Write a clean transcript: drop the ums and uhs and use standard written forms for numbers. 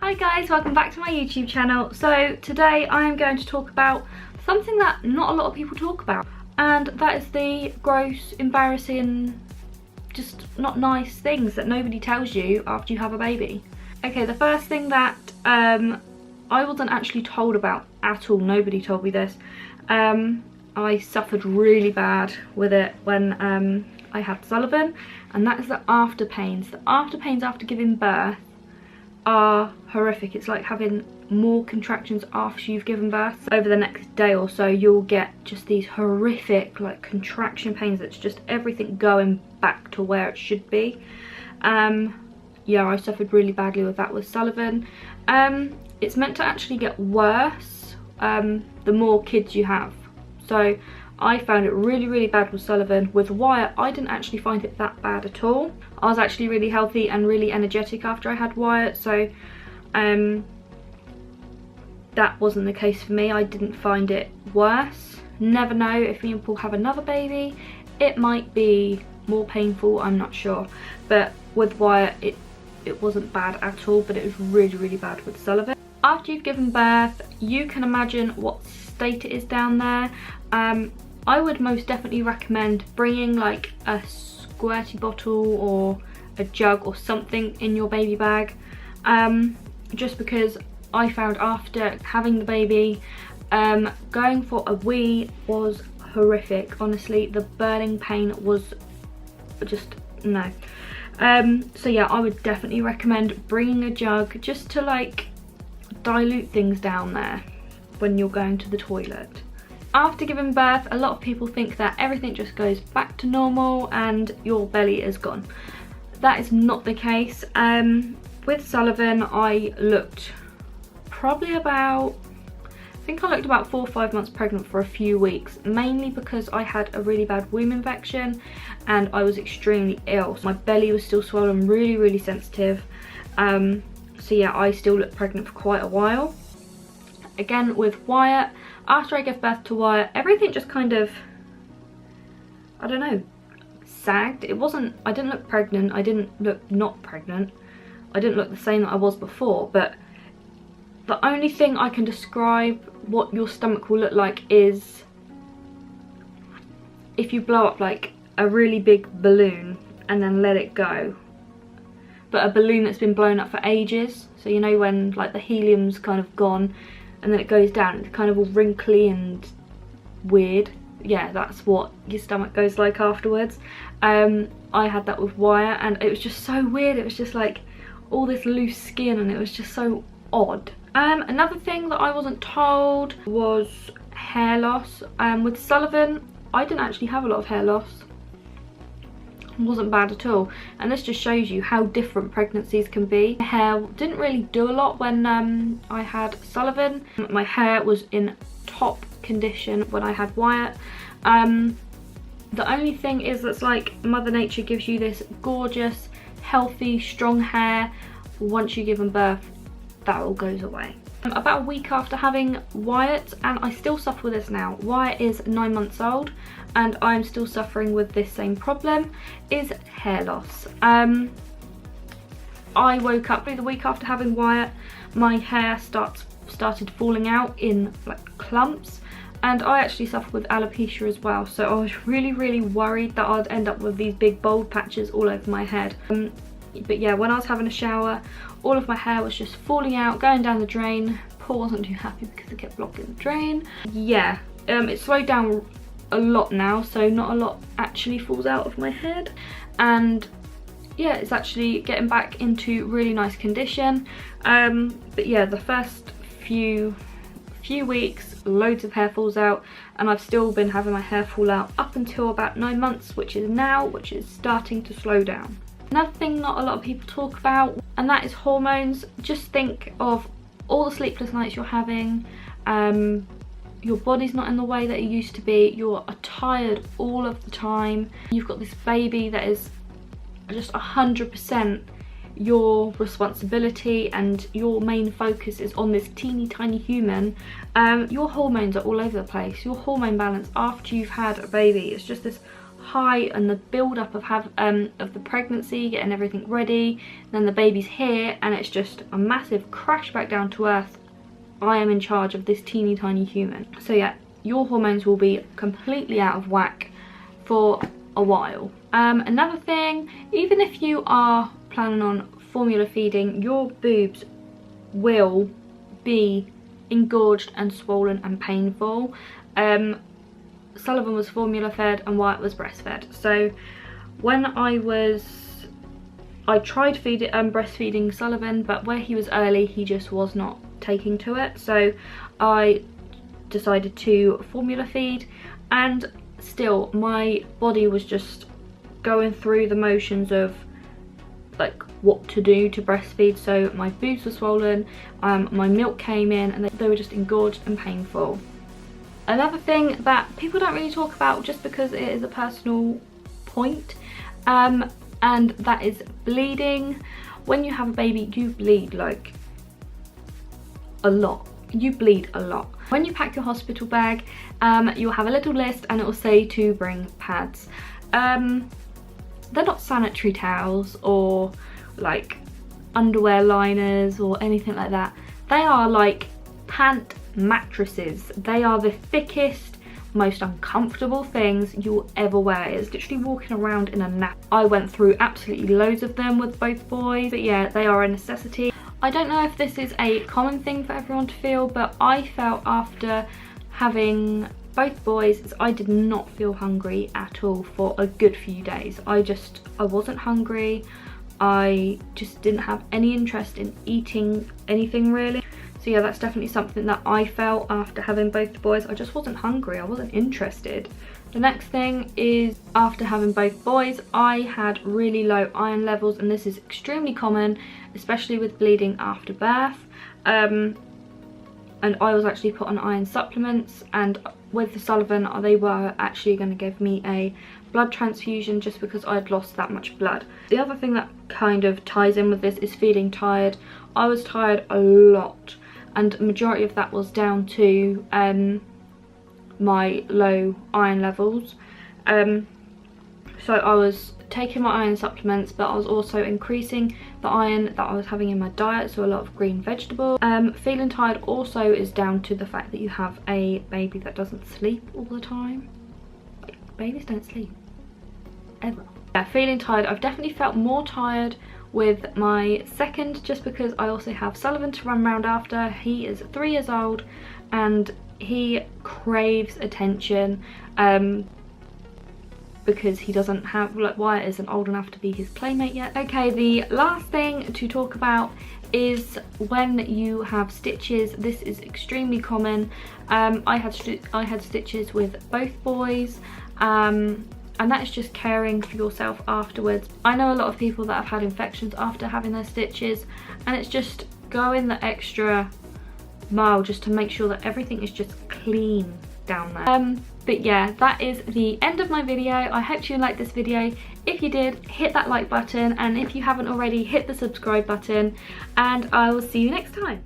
Hi guys, welcome back to my YouTube channel. So today I am going to talk about something that not a lot of people talk about, and that is the gross, embarrassing, just not nice things that nobody tells you after you have a baby. Okay, the first thing that I wasn't actually told about at all, nobody told me this. I suffered really bad with it when I had Sullivan, and that is the after pains. The after pains after giving birth are horrific. It's like having more contractions after you've given birth. Over the next day or so you'll get just these horrific like contraction pains that's just everything going back to where it should be. Yeah, I suffered really badly with that with Sullivan. It's meant to actually get worse the more kids you have. So I found it really bad with Sullivan. With Wyatt, I didn't actually find it that bad at all. I was actually really healthy and really energetic after I had Wyatt, so that wasn't the case for me. I didn't find it worse. Never know, if me and Paul have another baby, it might be more painful, I'm not sure. But with Wyatt, it wasn't bad at all, but it was really bad with Sullivan. After you've given birth, you can imagine what state it is down there. I would most definitely recommend bringing like a squirty bottle or a jug or something in your baby bag, just because I found after having the baby, going for a wee was horrific. Honestly, the burning pain was just no. So yeah, I would definitely recommend bringing a jug just to like dilute things down there when you're going to the toilet. After giving birth, a lot of people think that everything just goes back to normal and your belly is gone. That is not the case. With Sullivan, I looked probably about, I think I looked about 4 or 5 months pregnant for a few weeks, mainly because I had a really bad womb infection and I was extremely ill. So my belly was still swollen, really sensitive. So yeah, I still looked pregnant for quite a while. Again with Wyatt, after I gave birth to Wyatt, everything just kind of, I don't know, sagged. It wasn't, I didn't look pregnant, I didn't look not pregnant, I didn't look the same that I was before, but the only thing I can describe what your stomach will look like is if you blow up like a really big balloon and then let it go. But a balloon that's been blown up for ages, so you know when like the helium's kind of gone and then it goes down, it's kind of all wrinkly and weird. Yeah, that's what your stomach goes like afterwards. I had that with Wyatt and it was just so weird. It was just like all this loose skin and it was just so odd. Another thing that I wasn't told was hair loss. With Sullivan, I didn't actually have a lot of hair loss. It wasn't bad at all, and this just shows you how different pregnancies can be. My hair didn't really do a lot when I had Sullivan. My hair was in top condition when I had Wyatt. The only thing is that's like Mother Nature gives you this gorgeous, healthy, strong hair. Once you give them birth, that all goes away. About a week after having Wyatt, and I still suffer with this now. Wyatt is 9 months old and I'm still suffering with this same problem, is hair loss. I woke up the week after having Wyatt, my hair started falling out in like clumps, and I actually suffer with alopecia as well, so I was really worried that I'd end up with these big bald patches all over my head. But yeah, when I was having a shower, all of my hair was just falling out, going down the drain. Paul wasn't too happy because it kept blocking the drain. Yeah, it slowed down a lot now, so not a lot actually falls out of my head. And yeah, it's actually getting back into really nice condition. But yeah, the first few weeks, loads of hair falls out, and I've still been having my hair fall out up until about 9 months, which is starting to slow down. Another thing not a lot of people talk about, and that is hormones. Just think of all the sleepless nights you're having. Your body's not in the way that it used to be. You're tired all of the time. You've got this baby that is just 100% your responsibility, and your main focus is on this teeny tiny human. Your hormones are all over the place. Your hormone balance after you've had a baby is just this high, and the build up of the pregnancy, getting everything ready, then the baby's here, and it's just a massive crash back down to earth. I am in charge of this teeny tiny human. So yeah, your hormones will be completely out of whack for a while. Another thing, even if you are planning on formula feeding, your boobs will be engorged and swollen and painful. Sullivan was formula fed and Wyatt was breastfed. So when I tried breastfeeding Sullivan, but where he was early, he just was not taking to it. So I decided to formula feed, and still my body was just going through the motions of like what to do to breastfeed. So my boobs were swollen, my milk came in, and they were just engorged and painful. Another thing that people don't really talk about, just because it is a personal point, and that is bleeding. When you have a baby, you bleed like a lot. You bleed a lot. When you pack your hospital bag, you'll have a little list and it will say to bring pads. They're not sanitary towels or like underwear liners or anything like that. They are like pant mattresses. They are the thickest, most uncomfortable things you'll ever wear. It's literally walking around in a nap. I went through absolutely loads of them with both boys, but yeah, they are a necessity. I don't know if this is a common thing for everyone to feel, but I felt after having both boys, I did not feel hungry at all for a good few days. I wasn't hungry. I just didn't have any interest in eating anything really. So yeah, that's definitely something that I felt after having both the boys. I just wasn't hungry, I wasn't interested. The next thing is, after having both boys, I had really low iron levels, and this is extremely common, especially with bleeding after birth. And I was actually put on iron supplements, and with the Sullivan, they were actually going to give me a blood transfusion just because I'd lost that much blood. The other thing that kind of ties in with this is feeling tired. I was tired a lot, and the majority of that was down to my low iron levels. So I was taking my iron supplements, but I was also increasing the iron that I was having in my diet, so a lot of green vegetables. Feeling tired also is down to the fact that you have a baby that doesn't sleep all the time. Like, babies don't sleep ever. Yeah, feeling tired. I've definitely felt more tired with my second, just because I also have Sullivan to run around after. He is 3 years old and he craves attention, because he doesn't have, like, Wyatt isn't old enough to be his playmate yet. Okay, the last thing to talk about is when you have stitches. This is extremely common. I had stitches with both boys, and that is just caring for yourself afterwards. I know a lot of people that have had infections after having their stitches, and it's just going the extra mile just to make sure that everything is just clean down there. But yeah, that is the end of my video. I hope you liked this video. If you did, hit that like button, and if you haven't already, hit the subscribe button, and I will see you next time.